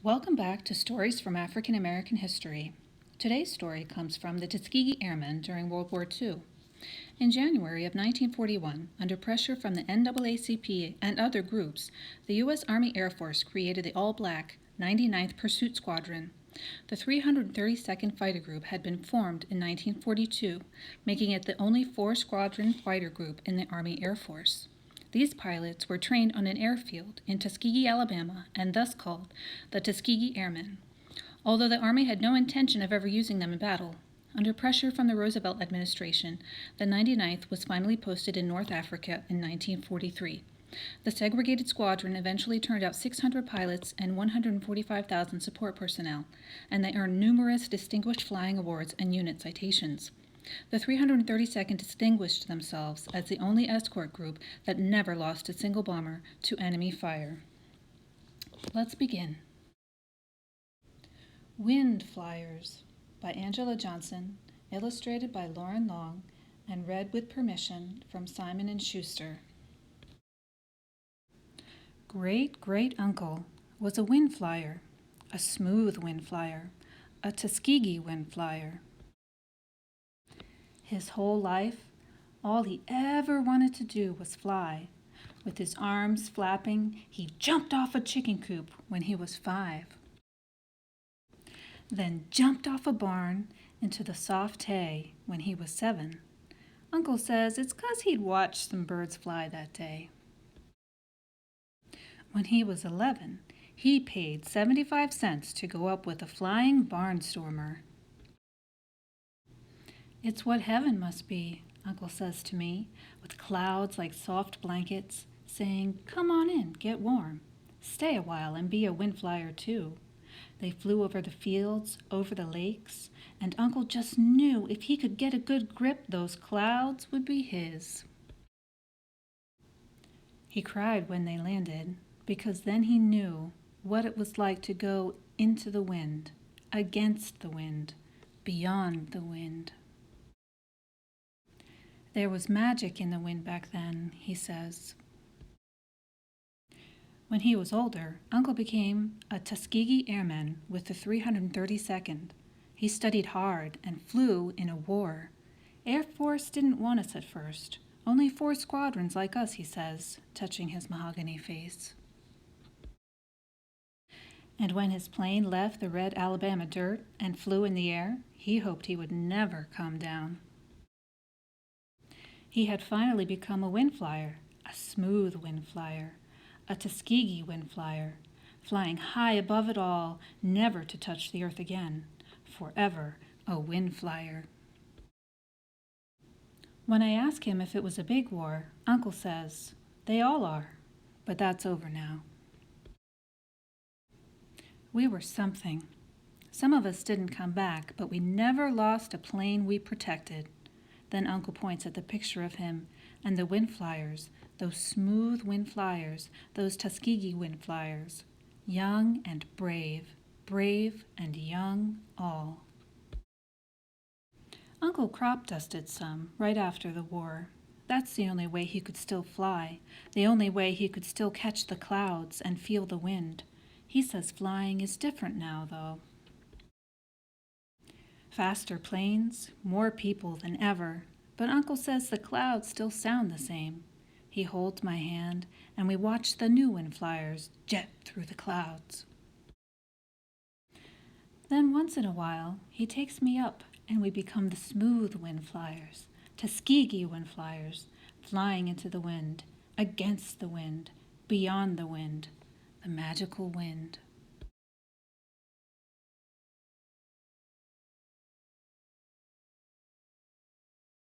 Welcome back to Stories from African American History. Today's story comes from the Tuskegee Airmen during World War II. In January of 1941, under pressure from the NAACP and other groups, the U.S. Army Air Force created the all-black 99th Pursuit Squadron. The 332nd Fighter Group had been formed in 1942, making it the only four-squadron fighter group in the Army Air Force. These pilots were trained on an airfield in Tuskegee, Alabama, and thus called the Tuskegee Airmen, although the Army had no intention of ever using them in battle. Under pressure from the Roosevelt administration, the 99th was finally posted in North Africa in 1943. The segregated squadron eventually turned out 600 pilots and 145,000 support personnel, and they earned numerous distinguished flying awards and unit citations. The 332nd distinguished themselves as the only escort group that never lost a single bomber to enemy fire. Let's begin. Wind Flyers by Angela Johnson, illustrated by Loren Long, and read with permission from Simon & Schuster. Great-great-uncle was a wind flyer, a smooth wind flyer, a Tuskegee wind flyer. His whole life, all he ever wanted to do was fly. With his arms flapping, he jumped off a chicken coop when he was 5. Then jumped off a barn into the soft hay when he was 7. Uncle says it's 'cause he'd watched some birds fly that day. When he was 11, he paid 75 cents to go up with a flying barnstormer. It's what heaven must be, Uncle says to me, with clouds like soft blankets, saying, "Come on in, get warm. Stay a while and be a wind flyer too." They flew over the fields, over the lakes, and Uncle just knew if he could get a good grip, those clouds would be his. He cried when they landed, because then he knew what it was like to go into the wind, against the wind, beyond the wind. There was magic in the wind back then, he says. When he was older, Uncle became a Tuskegee Airman with the 332nd. He studied hard and flew in a war. Air Force didn't want us at first. Only 4 squadrons like us, he says, touching his mahogany face. And when his plane left the red Alabama dirt and flew in the air, he hoped he would never come down. He had finally become a wind flyer, a smooth wind flyer, a Tuskegee wind flyer, flying high above it all, never to touch the earth again, forever a wind flyer. When I ask him if it was a big war, Uncle says, "They all are, but that's over now." We were something. Some of us didn't come back, but we never lost a plane we protected. Then Uncle points at the picture of him and the wind flyers, those smooth wind flyers, those Tuskegee wind flyers, young and brave, brave and young all. Uncle crop dusted some right after the war. That's the only way he could still fly, the only way he could still catch the clouds and feel the wind. He says flying is different now, though. Faster planes, more people than ever, but Uncle says the clouds still sound the same. He holds my hand, and we watch the new wind flyers jet through the clouds. Then once in a while, he takes me up, and we become the smooth wind flyers, Tuskegee wind flyers, flying into the wind, against the wind, beyond the wind, the magical wind.